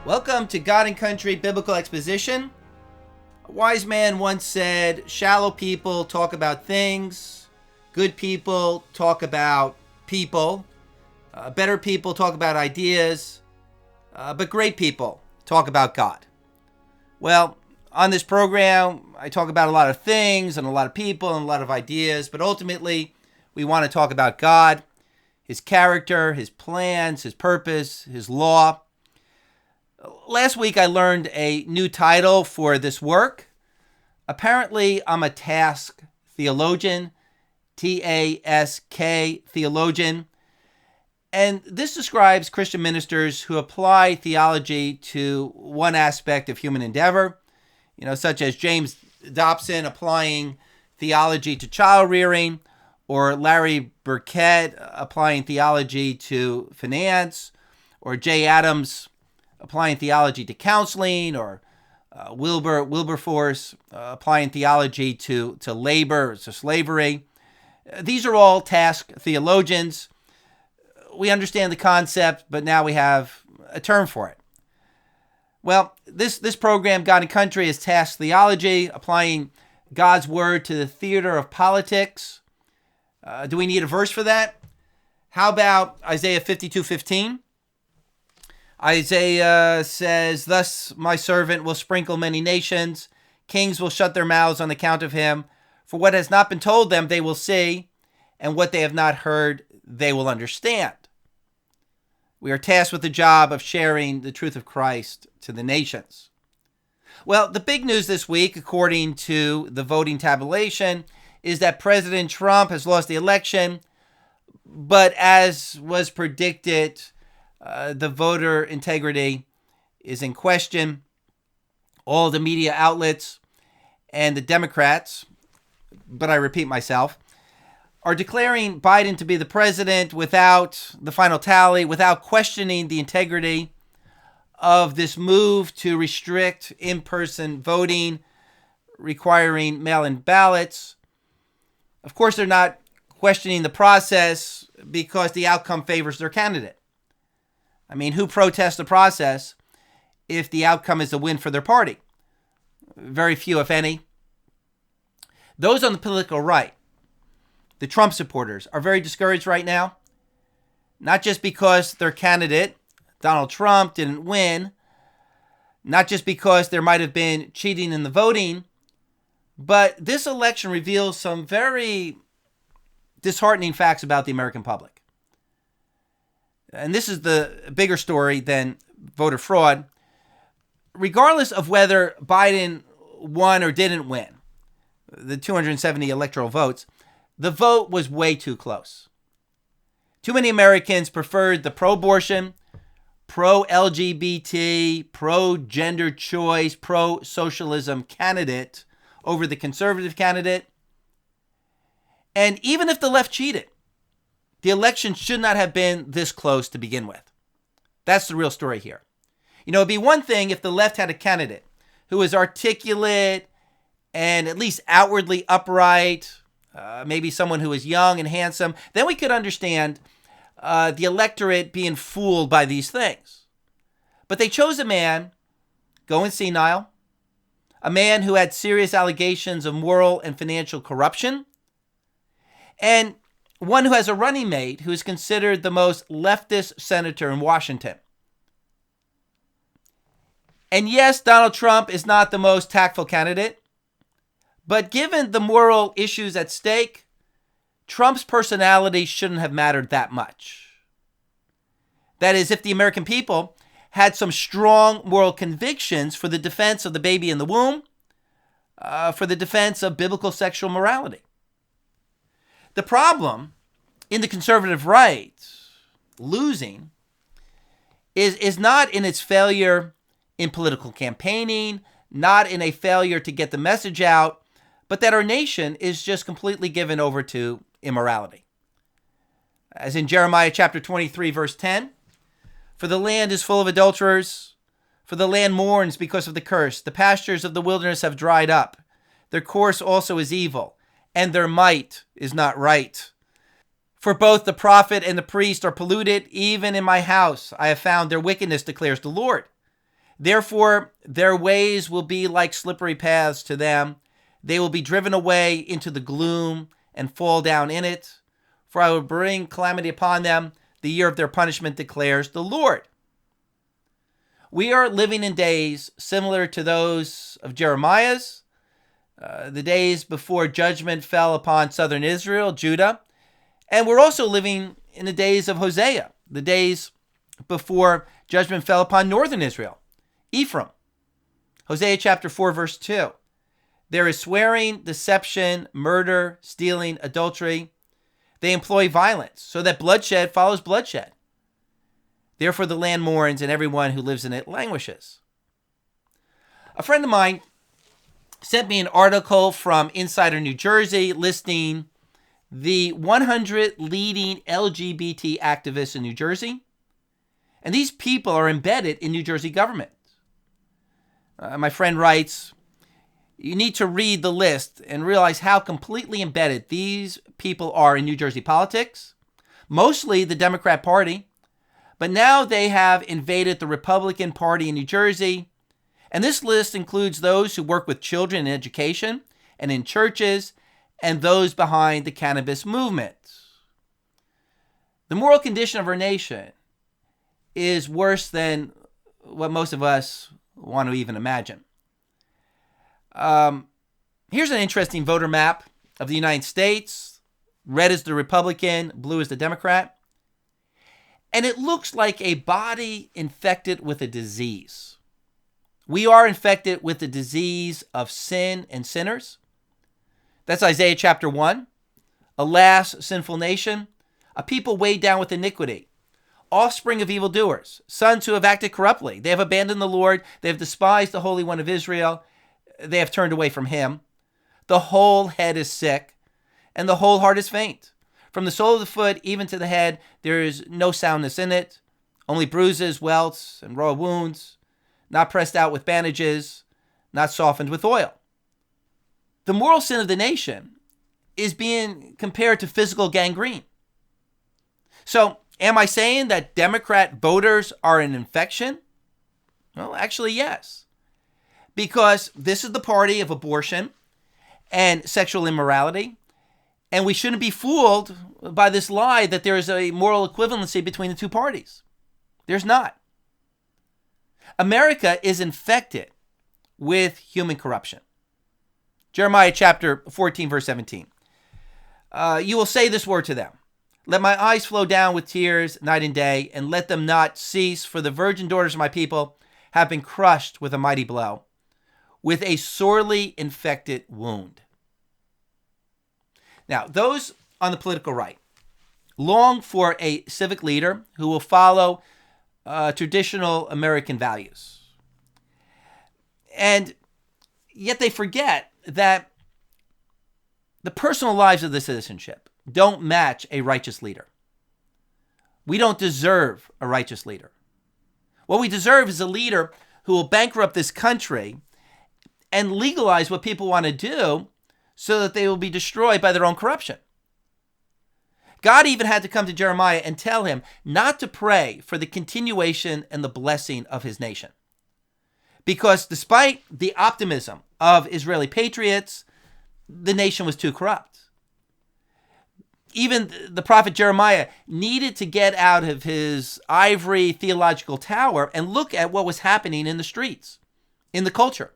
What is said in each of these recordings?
Welcome to God and Country Biblical Exposition. A wise man once said, shallow people talk about things, good people talk about people, better people talk about ideas, but great people talk about God. Well, on this program, I talk about a lot of things and a lot of people and a lot of ideas, but ultimately, we want to talk about God, His character, His plans, His purpose, His law. Last week, I learned a new title for this work. Apparently, I'm a task theologian, T-A-S-K, theologian. And this describes Christian ministers who apply theology to one aspect of human endeavor, such as James Dobson applying theology to child rearing, or Larry Burkett applying theology to finance, or Jay Adams applying theology to counseling, or Wilberforce applying theology to labor, to slavery. These are all task theologians. We understand the concept, but now we have a term for it. Well, this program, God and Country, is task theology, applying God's word to the theater of politics. Do we need a verse for that? How about Isaiah 52:15? Isaiah says, "Thus my servant will sprinkle many nations. Kings will shut their mouths on account of him. For what has not been told them, they will see, and what they have not heard, they will understand." We are tasked with the job of sharing the truth of Christ to the nations. Well, the big news this week, according to the voting tabulation, is that President Trump has lost the election, but as was predicted, the voter integrity is in question. All the media outlets and the Democrats, but I repeat myself, are declaring Biden to be the president without the final tally, without questioning the integrity of this move to restrict in-person voting, requiring mail-in ballots. Of course, they're not questioning the process because the outcome favors their candidate. I mean, who protests the process if the outcome is a win for their party? Very few, if any. Those on the political right, the Trump supporters, are very discouraged right now. Not just because their candidate, Donald Trump, didn't win. Not just because there might have been cheating in the voting. But this election reveals some very disheartening facts about the American public. And this is the bigger story than voter fraud. Regardless of whether Biden won or didn't win, the 270 electoral votes, the vote was way too close. Too many Americans preferred the pro-abortion, pro-LGBT, pro-gender choice, pro-socialism candidate over the conservative candidate. And even if the left cheated, the election should not have been this close to begin with. That's the real story here. It'd be one thing if the left had a candidate who was articulate and at least outwardly upright, maybe someone who was young and handsome. Then we could understand the electorate being fooled by these things. But they chose a man going senile, a man who had serious allegations of moral and financial corruption, and one who has a running mate who is considered the most leftist senator in Washington. And yes, Donald Trump is not the most tactful candidate, but given the moral issues at stake, Trump's personality shouldn't have mattered that much. That is, if the American people had some strong moral convictions for the defense of the baby in the womb, for the defense of biblical sexual morality. The problem in the conservative right losing is not in its failure in political campaigning, not in a failure to get the message out, but that our nation is just completely given over to immorality. As in Jeremiah chapter 23, verse 10, "For the land is full of adulterers, for the land mourns because of the curse. The pastures of the wilderness have dried up. Their course also is evil, and their might is not right. For both the prophet and the priest are polluted. Even in my house I have found their wickedness, declares the Lord. Therefore, their ways will be like slippery paths to them. They will be driven away into the gloom and fall down in it. For I will bring calamity upon them. The year of their punishment declares the Lord. We are living in days similar to those of Jeremiah's, the days before judgment fell upon southern Israel, Judah. And we're also living in the days of Hosea, the days before judgment fell upon northern Israel, Ephraim. Hosea chapter 4, verse 2. There is swearing, deception, murder, stealing, adultery. They employ violence, so that bloodshed follows bloodshed. Therefore the land mourns, and everyone who lives in it languishes. A friend of mine sent me an article from Insider New Jersey listing the 100 leading LGBT activists in New Jersey. And these people are embedded in New Jersey government. My friend writes, you need to read the list and realize how completely embedded these people are in New Jersey politics, mostly the Democrat Party, but now they have invaded the Republican Party in New Jersey. And this list includes those who work with children in education and in churches and those behind the cannabis movement. The moral condition of our nation is worse than what most of us want to even imagine. Here's an interesting voter map of the United States. Red is the Republican, blue is the Democrat. And it looks like a body infected with a disease. We are infected with the disease of sin and sinners. That's Isaiah chapter 1. Alas, sinful nation, a people weighed down with iniquity, offspring of evildoers, sons who have acted corruptly. They have abandoned the Lord. They have despised the Holy One of Israel. They have turned away from him. The whole head is sick, and the whole heart is faint. From the sole of the foot even to the head, there is no soundness in it, only bruises, welts, and raw wounds, not pressed out with bandages, not softened with oil. The moral sin of the nation is being compared to physical gangrene. So, am I saying that Democrat voters are an infection? Well, actually, yes. Because this is the party of abortion and sexual immorality. And we shouldn't be fooled by this lie that there is a moral equivalency between the two parties. There's not. America is infected with human corruption. Jeremiah chapter 14, verse 17. You will say this word to them. Let my eyes flow down with tears night and day, and let them not cease, for the virgin daughters of my people have been crushed with a mighty blow, with a sorely infected wound. Now, those on the political right long for a civic leader who will follow traditional American values. And yet they forget that the personal lives of the citizenship don't match a righteous leader. We don't deserve a righteous leader. What we deserve is a leader who will bankrupt this country and legalize what people want to do so that they will be destroyed by their own corruption. God even had to come to Jeremiah and tell him not to pray for the continuation and the blessing of his nation. Because despite the optimism of Israeli patriots, the nation was too corrupt. Even the prophet Jeremiah needed to get out of his ivory theological tower and look at what was happening in the streets, in the culture.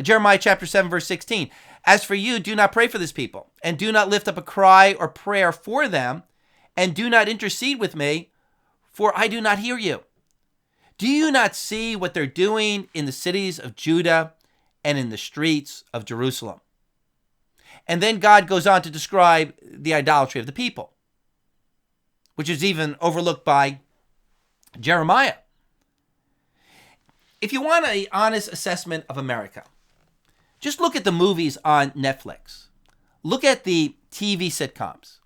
Jeremiah chapter 7, verse 16. As for you, do not pray for this people, and do not lift up a cry or prayer for them, and do not intercede with me, for I do not hear you. Do you not see what they're doing in the cities of Judah and in the streets of Jerusalem? And then God goes on to describe the idolatry of the people, which is even overlooked by Jeremiah. If you want an honest assessment of America, just look at the movies on Netflix. Look at the TV sitcoms.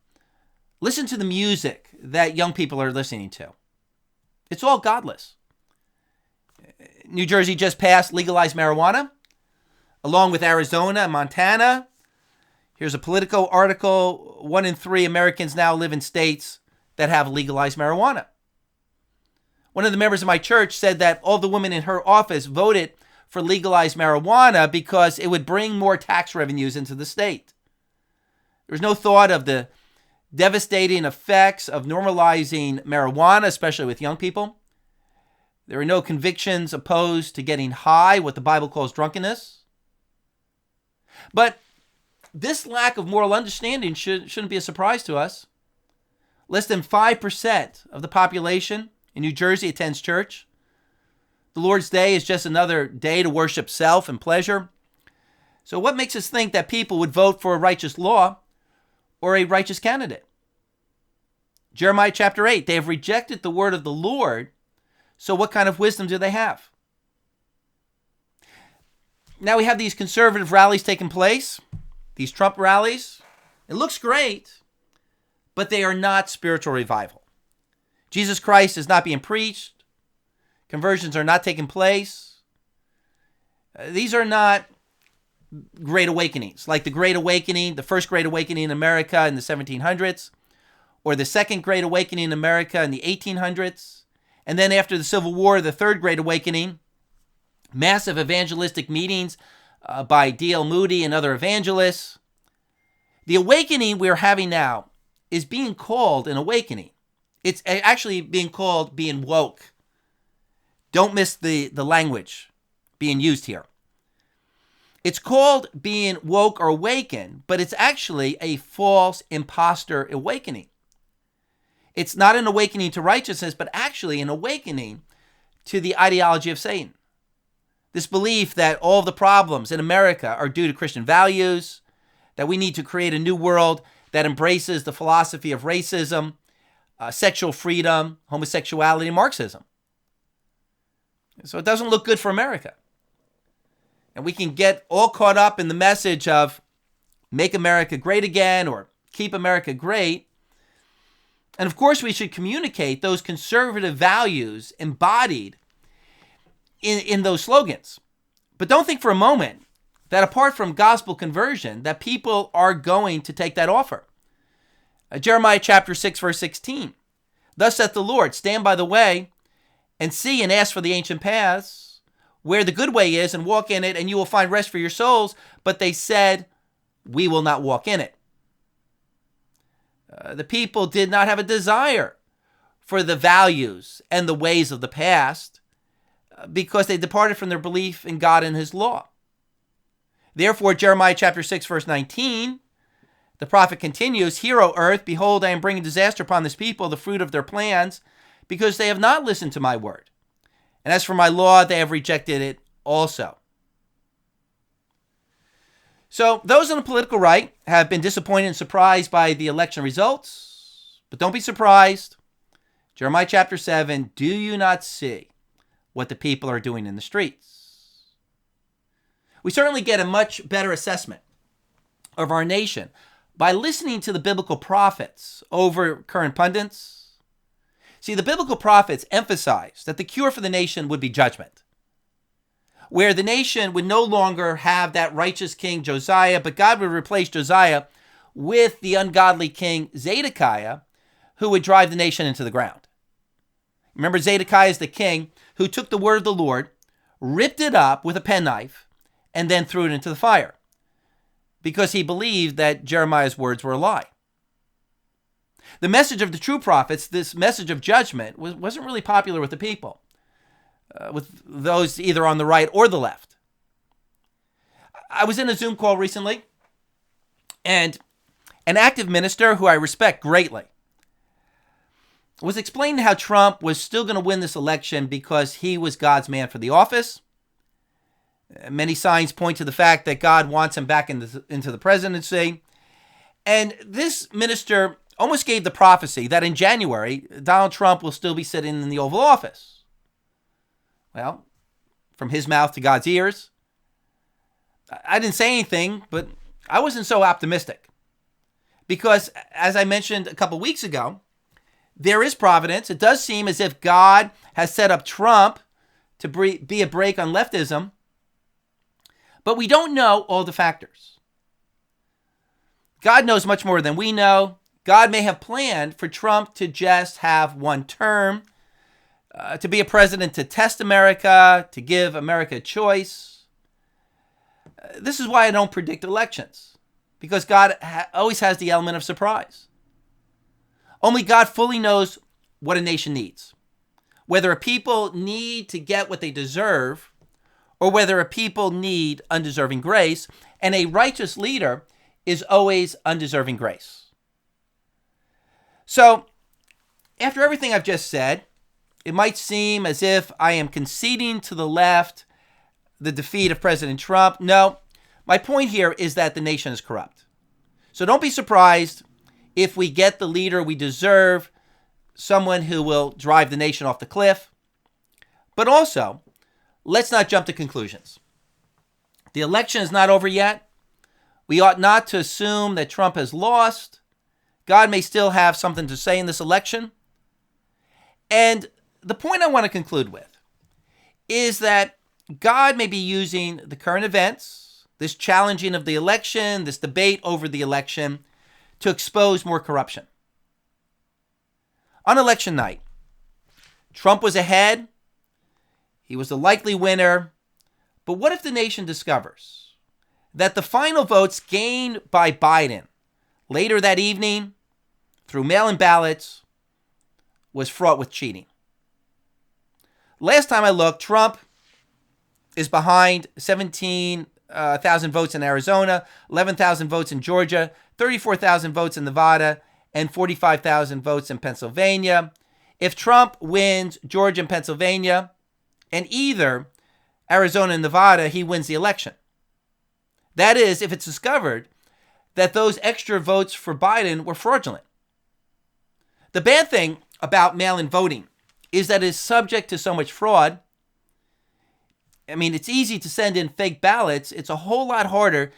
Listen to the music that young people are listening to. It's all godless. New Jersey just passed legalized marijuana, along with Arizona and Montana. Here's a Politico article. 1 in 3 Americans now live in states that have legalized marijuana. One of the members of my church said that all the women in her office voted for legalized marijuana because it would bring more tax revenues into the state. There was no thought of the devastating effects of normalizing marijuana, especially with young people. There are no convictions opposed to getting high, what the Bible calls drunkenness. But this lack of moral understanding shouldn't be a surprise to us. Less than 5% of the population in New Jersey attends church. The Lord's Day is just another day to worship self and pleasure. So what makes us think that people would vote for a righteous law or a righteous candidate? Jeremiah chapter 8, they have rejected the word of the Lord, so what kind of wisdom do they have? Now we have these conservative rallies taking place, these Trump rallies. It looks great, but they are not spiritual revival. Jesus Christ is not being preached. Conversions are not taking place. These are not great awakenings, like the Great Awakening, the first Great Awakening in America in the 1700s, or the second Great Awakening in America in the 1800s, and then after the Civil War, the third Great Awakening, massive evangelistic meetings by D.L. Moody and other evangelists. The awakening we're having now is being called an awakening. It's actually being called being woke. Don't miss the language being used here. It's called being woke or awakened, but it's actually a false imposter awakening. It's not an awakening to righteousness, but actually an awakening to the ideology of Satan. This belief that all of the problems in America are due to Christian values, that we need to create a new world that embraces the philosophy of racism, sexual freedom, homosexuality, and Marxism. So it doesn't look good for America. And we can get all caught up in the message of make America great again or keep America great. And of course, we should communicate those conservative values embodied in those slogans. But don't think for a moment that apart from gospel conversion, that people are going to take that offer. Jeremiah chapter 6, verse 16. Thus saith the Lord, stand by the way and see and ask for the ancient paths, where the good way is, and walk in it, and you will find rest for your souls. But they said, we will not walk in it. The people did not have a desire for the values and the ways of the past because they departed from their belief in God and his law. Therefore, Jeremiah chapter 6, verse 19, the prophet continues, hear, O earth, behold, I am bringing disaster upon this people, the fruit of their plans, because they have not listened to my word. And as for my law, they have rejected it also. So those on the political right have been disappointed and surprised by the election results. But don't be surprised. Jeremiah chapter 7, do you not see what the people are doing in the streets? We certainly get a much better assessment of our nation by listening to the biblical prophets over current pundits. See, the biblical prophets emphasized that the cure for the nation would be judgment, where the nation would no longer have that righteous king Josiah, but God would replace Josiah with the ungodly king Zedekiah, who would drive the nation into the ground. Remember, Zedekiah is the king who took the word of the Lord, ripped it up with a penknife, and then threw it into the fire because he believed that Jeremiah's words were a lie. The message of the true prophets, this message of judgment, wasn't really popular with the people, with those either on the right or the left. I was in a Zoom call recently, and an active minister who I respect greatly was explaining how Trump was still going to win this election because he was God's man for the office. Many signs point to the fact that God wants him back into the presidency. And this minister almost gave the prophecy that in January, Donald Trump will still be sitting in the Oval Office. Well, from his mouth to God's ears, I didn't say anything, but I wasn't so optimistic. Because, as I mentioned a couple weeks ago, there is providence. It does seem as if God has set up Trump to be a brake on leftism, but we don't know all the factors. God knows much more than we know. God may have planned for Trump to just have one term, to be a president to test America, to give America a choice. This is why I don't predict elections, because God always has the element of surprise. Only God fully knows what a nation needs, whether a people need to get what they deserve or whether a people need undeserving grace, and a righteous leader is always undeserving grace. So, after everything I've just said, it might seem as if I am conceding to the left the defeat of President Trump. No, my point here is that the nation is corrupt. So don't be surprised if we get the leader we deserve, someone who will drive the nation off the cliff. But also, let's not jump to conclusions. The election is not over yet. We ought not to assume that Trump has lost. God may still have something to say in this election. And the point I want to conclude with is that God may be using the current events, this challenging of the election, this debate over the election, to expose more corruption. On election night, Trump was ahead. He was the likely winner. But what if the nation discovers that the final votes gained by Biden later that evening through mail-in ballots was fraught with cheating? Last time I looked, Trump is behind 17,000 votes in Arizona, 11,000 votes in Georgia, 34,000 votes in Nevada, and 45,000 votes in Pennsylvania. If Trump wins Georgia and Pennsylvania, and either Arizona and Nevada, he wins the election. That is, if it's discovered that those extra votes for Biden were fraudulent. The bad thing about mail-in voting is that it's subject to so much fraud. I mean, it's easy to send in fake ballots. It's a whole lot harder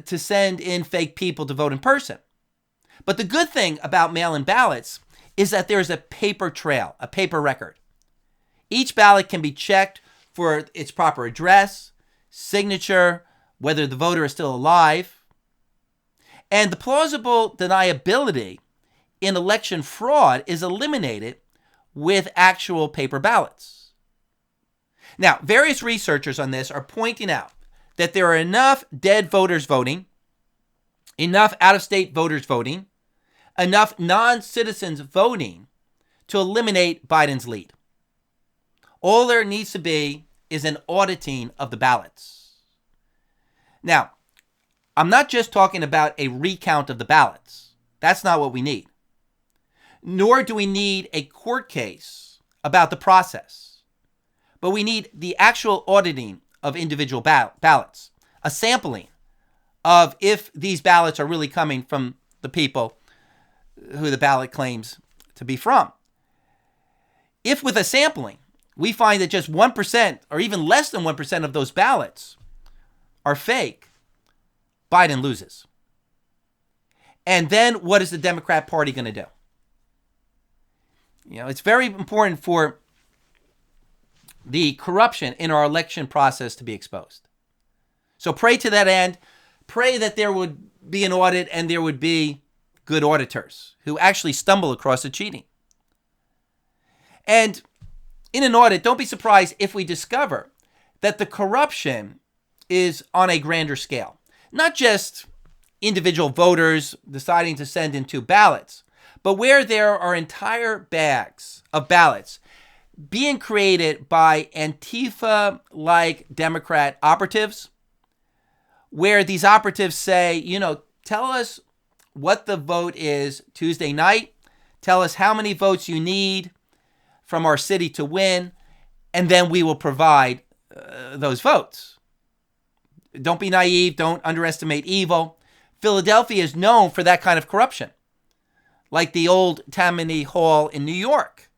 to send in fake people to vote in person. But the good thing about mail-in ballots is that there's a paper trail, a paper record. Each ballot can be checked for its proper address, signature, whether the voter is still alive. And the plausible deniability in election fraud is eliminated with actual paper ballots. Now, various researchers on this are pointing out that there are enough dead voters voting, enough out-of-state voters voting, enough non-citizens voting to eliminate Biden's lead. All there needs to be is an auditing of the ballots. Now, I'm not just talking about a recount of the ballots. That's not what we need. Nor do we need a court case about the process. But we need the actual auditing of individual ballots, a sampling of if these ballots are really coming from the people who the ballot claims to be from. If with a sampling, we find that just 1% or even less than 1% of those ballots are fake, Biden loses. And then what is the Democrat Party going to do? You know, it's very important for the corruption in our election process to be exposed. So pray to that end. Pray that there would be an audit and there would be good auditors who actually stumble across the cheating. And in an audit, don't be surprised if we discover that the corruption is on a grander scale. Not just individual voters deciding to send in 2 ballots, but where there are entire bags of ballots being created by Antifa-like Democrat operatives, where these operatives say, you know, tell us what the vote is Tuesday night, tell us how many votes you need from our city to win, and then we will provide those votes. Don't be naive. Don't underestimate evil. Philadelphia is known for that kind of corruption, like the old Tammany Hall in New York.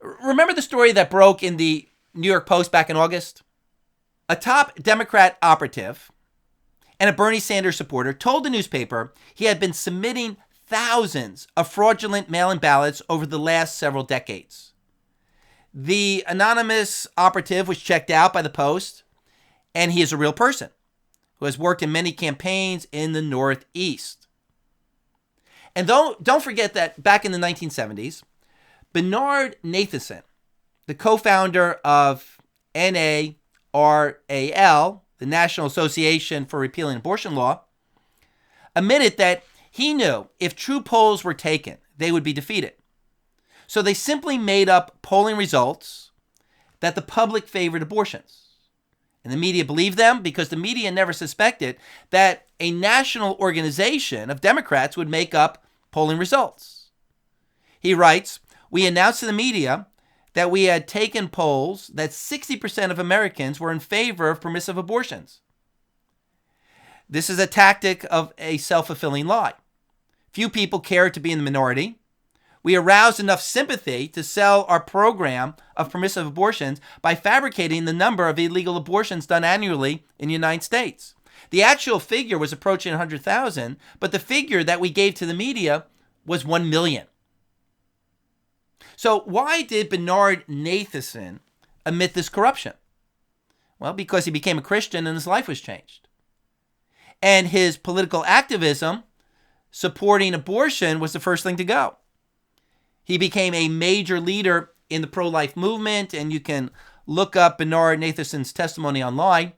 Remember the story that broke in the New York Post back in August? A top Democrat operative and a Bernie Sanders supporter told the newspaper he had been submitting thousands of fraudulent mail-in ballots over the last several decades. The anonymous operative was checked out by the Post, and he is a real person who has worked in many campaigns in the Northeast. And don't forget that back in the 1970s, Bernard Nathanson the co-founder of NARAL, the National Association for Repealing Abortion Law, admitted that he knew if true polls were taken, they would be defeated. So they simply made up polling results that the public favored abortions. And the media believed them because the media never suspected that a national organization of Democrats would make up polling results. He writes, "We announced to the media that we had taken polls that 60% of Americans were in favor of permissive abortions. This is a tactic of a self-fulfilling lie. Few people care to be in the minority. We aroused enough sympathy to sell our program of permissive abortions by fabricating the number of illegal abortions done annually in the United States. The actual figure was approaching 100,000, but the figure that we gave to the media was 1 million. So why did Bernard Nathanson admit this corruption? Well, because he became a Christian and his life was changed. And his political activism supporting abortion was the first thing to go. He became a major leader in the pro-life movement, and you can look up Bernard Nathanson's testimony online.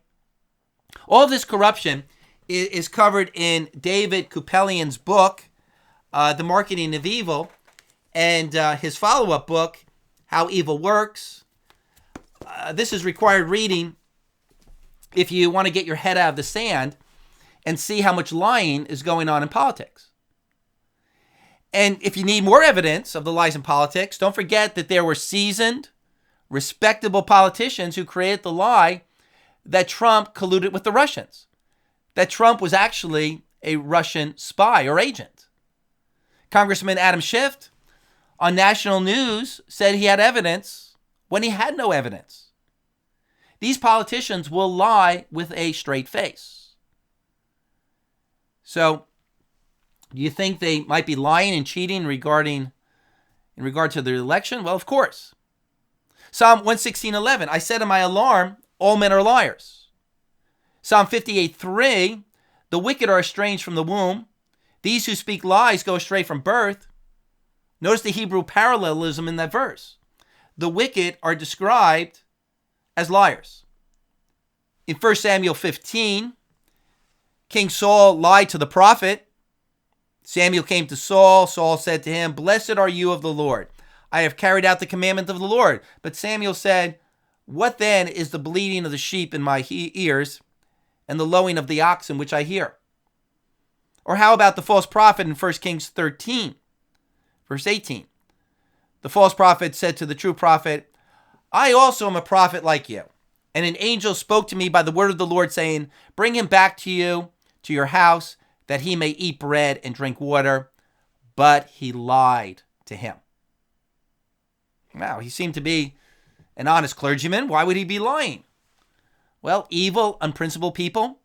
All this corruption is covered in David Kupelian's book, The Marketing of Evil, and his follow-up book, How Evil Works. This is required reading if you want to get your head out of the sand and see how much lying is going on in politics. And if you need more evidence of the lies in politics, don't forget that there were seasoned, respectable politicians who created the lie that Trump colluded with the Russians, that Trump was actually a Russian spy or agent. Congressman Adam Schiff on national news said he had evidence when he had no evidence. These politicians will lie with a straight face. So, do you think they might be lying and cheating in regard to the election? Well, of course. Psalm 116:11, I said in my alarm, all men are liars. Psalm 58:3, the wicked are estranged from the womb. These who speak lies go astray from birth. Notice the Hebrew parallelism in that verse. The wicked are described as liars. In 1 Samuel 15, King Saul lied to the prophet. Samuel came to Saul. Saul said to him, blessed are you of the Lord. I have carried out the commandment of the Lord. But Samuel said, what then is the bleating of the sheep in my ears and the lowing of the oxen which I hear? Or how about the false prophet in 1 Kings 13, verse 18? The false prophet said to the true prophet, I also am a prophet like you. And an angel spoke to me by the word of the Lord, saying, bring him back to you, to your house, that he may eat bread and drink water. But he lied to him. Now, he seemed to be an honest clergyman. Why would he be lying? Well, evil, unprincipled people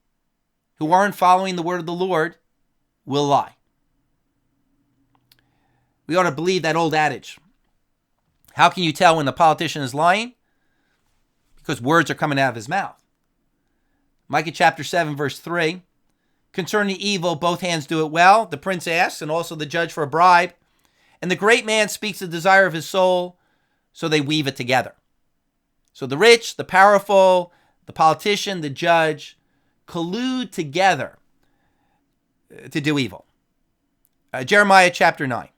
who aren't following the word of the Lord will lie. We ought to believe that old adage. How can you tell when the politician is lying? Because words are coming out of his mouth. Micah chapter 7, verse 3. Concerning evil, both hands do it well. The prince asks, and also the judge for a bribe. And the great man speaks the desire of his soul, so they weave it together. So the rich, the powerful, the politician, the judge collude together to do evil. Jeremiah chapter 9.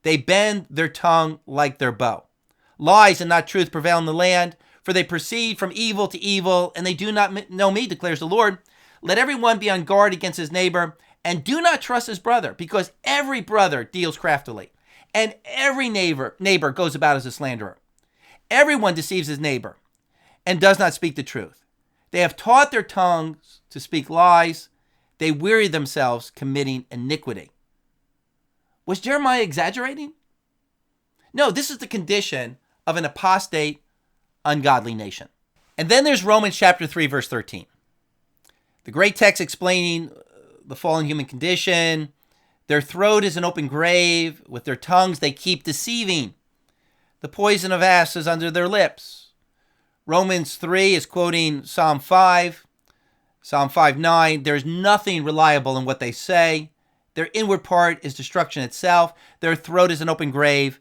They bend their tongue like their bow. Lies and not truth prevail in the land, for they proceed from evil to evil, and they do not know me, declares the Lord. Let everyone be on guard against his neighbor, and do not trust his brother, because every brother deals craftily, and every neighbor goes about as a slanderer. Everyone deceives his neighbor, and does not speak the truth. They have taught their tongues to speak lies. They weary themselves committing iniquity. Was Jeremiah exaggerating? No, this is the condition of an apostate, ungodly nation. And then there's Romans chapter 3, verse 13. The great text explaining the fallen human condition. Their throat is an open grave. With their tongues they keep deceiving. The poison of asps is under their lips. Romans 3 is quoting Psalm 5. Psalm 5:9. There's nothing reliable in what they say. Their inward part is destruction itself. Their throat is an open grave.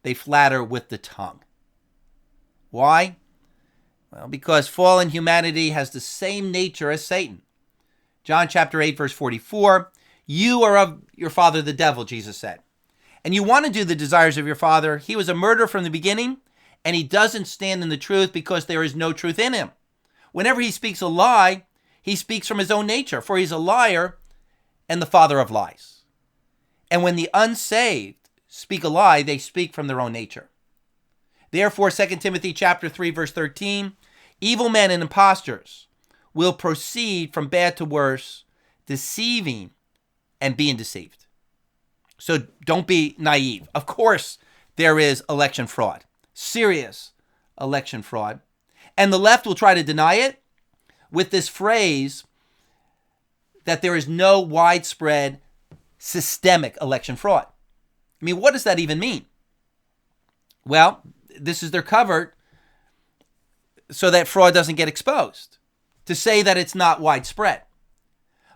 They flatter with the tongue. Why? Well, because fallen humanity has the same nature as Satan. John chapter 8, verse 44, you are of your father the devil, Jesus said. And you want to do the desires of your father. He was a murderer from the beginning, and he doesn't stand in the truth because there is no truth in him. Whenever he speaks a lie, he speaks from his own nature, for he's a liar and the father of lies. And when the unsaved speak a lie, they speak from their own nature. Therefore, 2 Timothy chapter 3, verse 13, evil men and impostors will proceed from bad to worse, deceiving and being deceived. So don't be naive. Of course, there is election fraud, serious election fraud. And the left will try to deny it with this phrase that there is no widespread systemic election fraud. I mean, what does that even mean? Well, this is their cover so that fraud doesn't get exposed, to say that it's not widespread.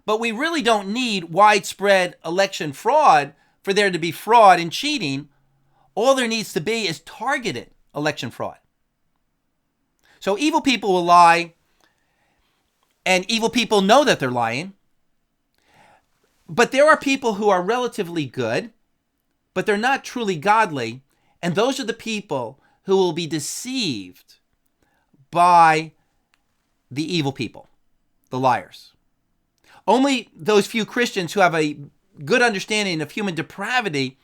But we really don't need widespread election fraud for there to be fraud and cheating. All there needs to be is targeted election fraud. So evil people will lie, and evil people know that they're lying. But there are people who are relatively good, but they're not truly godly, and those are the people who will be deceived by the evil people, the liars. Only those few Christians who have a good understanding of human depravity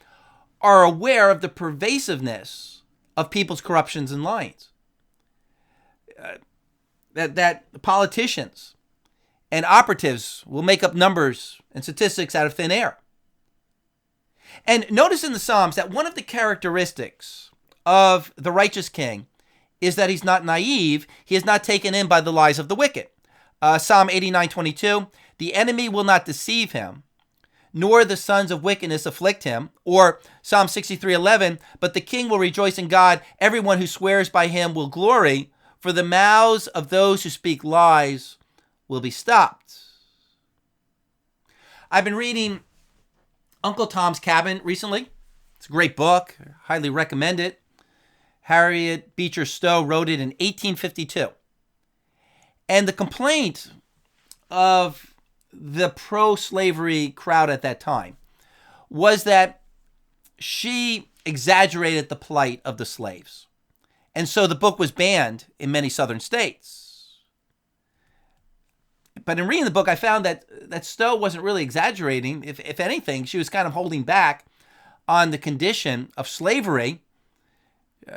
are aware of the pervasiveness of people's corruptions and lyings. That politicians and operatives will make up numbers and statistics out of thin air. And notice in the Psalms that one of the characteristics of the righteous king is that he's not naive. He is not taken in by the lies of the wicked. Psalm 89:22, the enemy will not deceive him, nor the sons of wickedness afflict him. Or Psalm 63:11, but the king will rejoice in God. Everyone who swears by him will glory, for the mouths of those who speak lies will be stopped. I've been reading Uncle Tom's Cabin recently. It's a great book. I highly recommend it. Harriet Beecher Stowe wrote it in 1852. And the complaint of the pro-slavery crowd at that time was that she exaggerated the plight of the slaves. And so the book was banned in many southern states. But in reading the book, I found that Stowe wasn't really exaggerating. If anything, she was kind of holding back on the condition of slavery.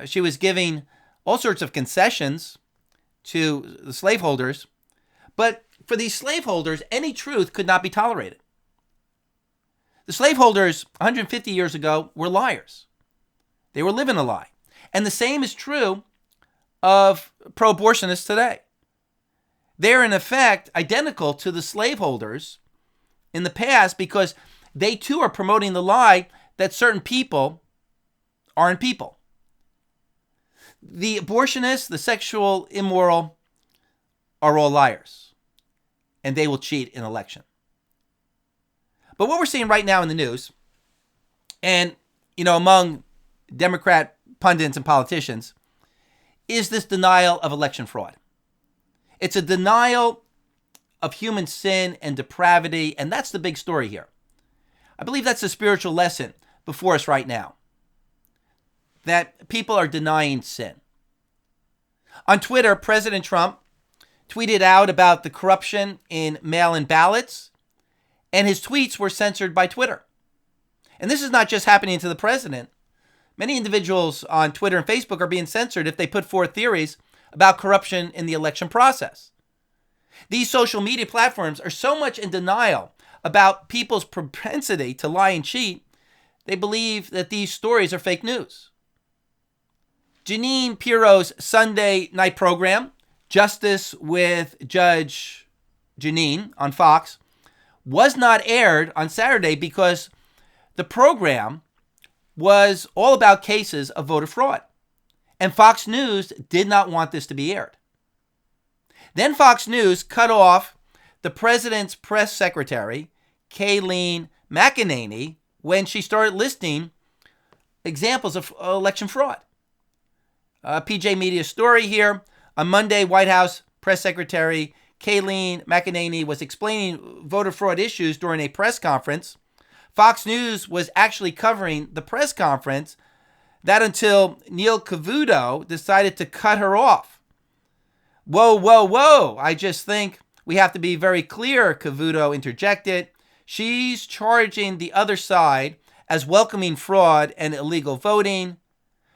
She was giving all sorts of concessions to the slaveholders. But for these slaveholders, any truth could not be tolerated. The slaveholders 150 years ago were liars. They were living a lie. And the same is true of pro-abortionists today. They're in effect identical to the slaveholders in the past because they too are promoting the lie that certain people aren't people. The abortionists, the sexual immoral, are all liars, and they will cheat in election. But what we're seeing right now in the news, and among Democrat pundits and politicians, is this denial of election fraud. It's a denial of human sin and depravity, and that's the big story here. I believe that's a spiritual lesson before us right now, that people are denying sin. On Twitter, President Trump tweeted out about the corruption in mail-in ballots, and his tweets were censored by Twitter. And this is not just happening to the president. Many individuals on Twitter and Facebook are being censored if they put forth theories about corruption in the election process. These social media platforms are so much in denial about people's propensity to lie and cheat, they believe that these stories are fake news. Jeanine Pirro's Sunday night program, Justice with Judge Jeanine on Fox, was not aired on Saturday because the program was all about cases of voter fraud. And Fox News did not want this to be aired. Then Fox News cut off the president's press secretary, Kayleen McEnany, when she started listing examples of election fraud. PJ Media story here. On Monday, White House Press Secretary Kayleen McEnany was explaining voter fraud issues during a press conference. Fox News was actually covering the press conference, that until Neil Cavuto decided to cut her off. Whoa, whoa, whoa. I just think we have to be very clear, Cavuto interjected. She's charging the other side as welcoming fraud and illegal voting.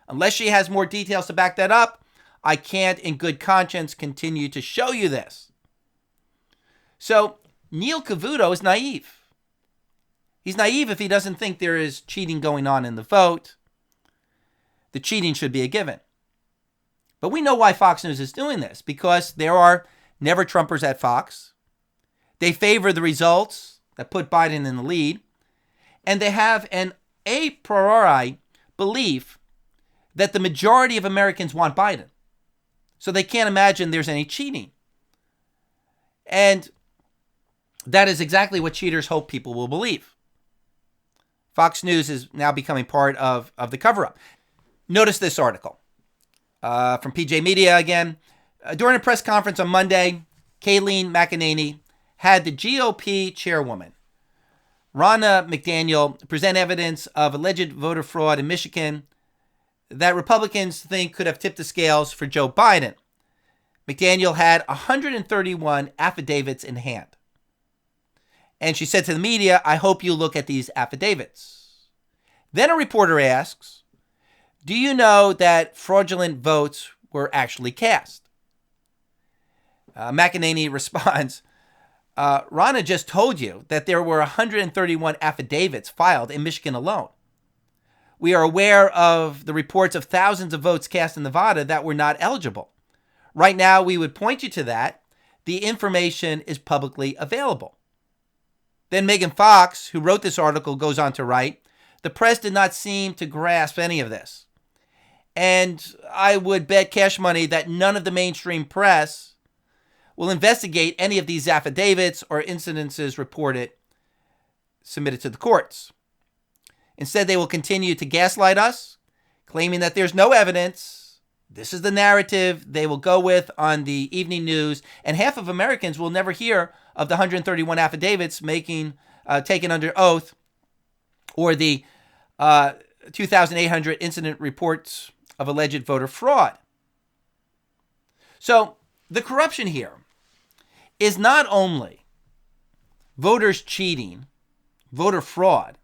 Unless she has more details to back that up, I can't in good conscience continue to show you this. So Neil Cavuto is naive. He's naive if he doesn't think there is cheating going on in the vote. The cheating should be a given. But we know why Fox News is doing this, because there are never Trumpers at Fox. They favor the results that put Biden in the lead, and they have an a priori belief that the majority of Americans want Biden. So they can't imagine there's any cheating. And that is exactly what cheaters hope people will believe. Fox News is now becoming part of the cover-up. Notice this article from PJ Media again. During a press conference on Monday, Kayleen McEnany had the GOP chairwoman, Ronna McDaniel, present evidence of alleged voter fraud in Michigan that Republicans think could have tipped the scales for Joe Biden. McDaniel had 131 affidavits in hand. And she said to the media, "I hope you look at these affidavits." Then a reporter asks, "Do you know that fraudulent votes were actually cast?" McEnany responds, Ronna just told you that there were 131 affidavits filed in Michigan alone. We are aware of the reports of thousands of votes cast in Nevada that were not eligible. Right now, we would point you to that. The information is publicly available. Then Megan Fox, who wrote this article, goes on to write, "The press did not seem to grasp any of this. And I would bet cash money that none of the mainstream press will investigate any of these affidavits or incidences submitted to the courts. Instead, they will continue to gaslight us, claiming that there's no evidence. This is the narrative they will go with on the evening news, and half of Americans will never hear of the 131 affidavits taken under oath, or the 2,800 incident reports of alleged voter fraud." So the corruption here is not only voters cheating, voter fraud,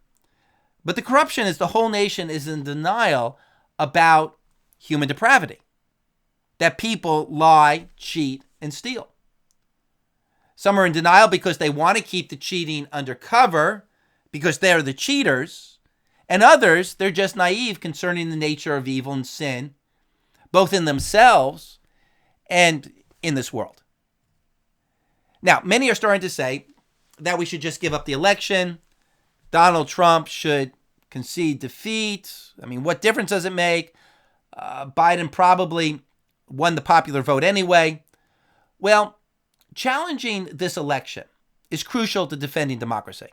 but the corruption is the whole nation is in denial about human depravity, that people lie, cheat, and steal. Some are in denial because they want to keep the cheating undercover because they're the cheaters, and others, they're just naive concerning the nature of evil and sin, both in themselves and in this world. Now, many are starting to say that we should just give up the election. Donald Trump should concede defeat. I mean, what difference does it make? Biden probably won the popular vote anyway. Well, challenging this election is crucial to defending democracy.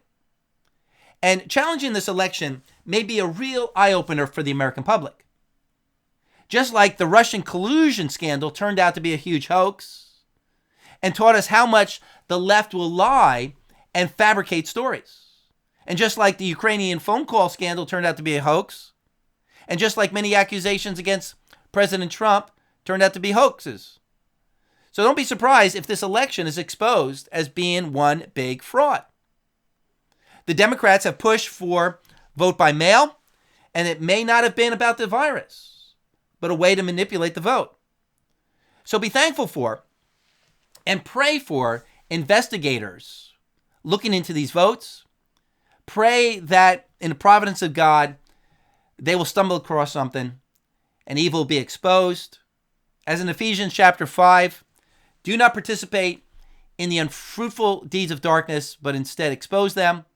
And challenging this election may be a real eye-opener for the American public. Just like the Russian collusion scandal turned out to be a huge hoax and taught us how much the left will lie and fabricate stories. And just like the Ukrainian phone call scandal turned out to be a hoax, and just like many accusations against President Trump turned out to be hoaxes. So don't be surprised if this election is exposed as being one big fraud. The Democrats have pushed for vote by mail, and it may not have been about the virus, but a way to manipulate the vote. So be thankful for and pray for investigators looking into these votes. Pray that in the providence of God, they will stumble across something and evil will be exposed. As in Ephesians chapter 5, do not participate in the unfruitful deeds of darkness, but instead expose them.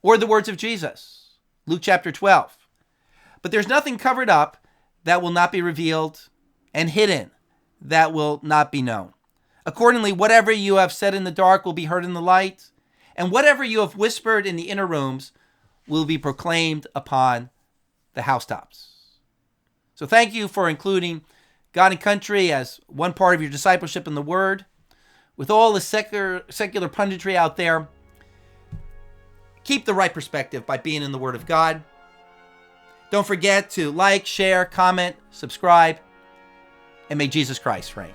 Or the words of Jesus, Luke chapter 12. But there's nothing covered up that will not be revealed, and hidden that will not be known. Accordingly, whatever you have said in the dark will be heard in the light, and whatever you have whispered in the inner rooms will be proclaimed upon the housetops. So thank you for including God and country as one part of your discipleship in the Word. With all the secular punditry out there, keep the right perspective by being in the Word of God. Don't forget to like, share, comment, subscribe, and may Jesus Christ reign.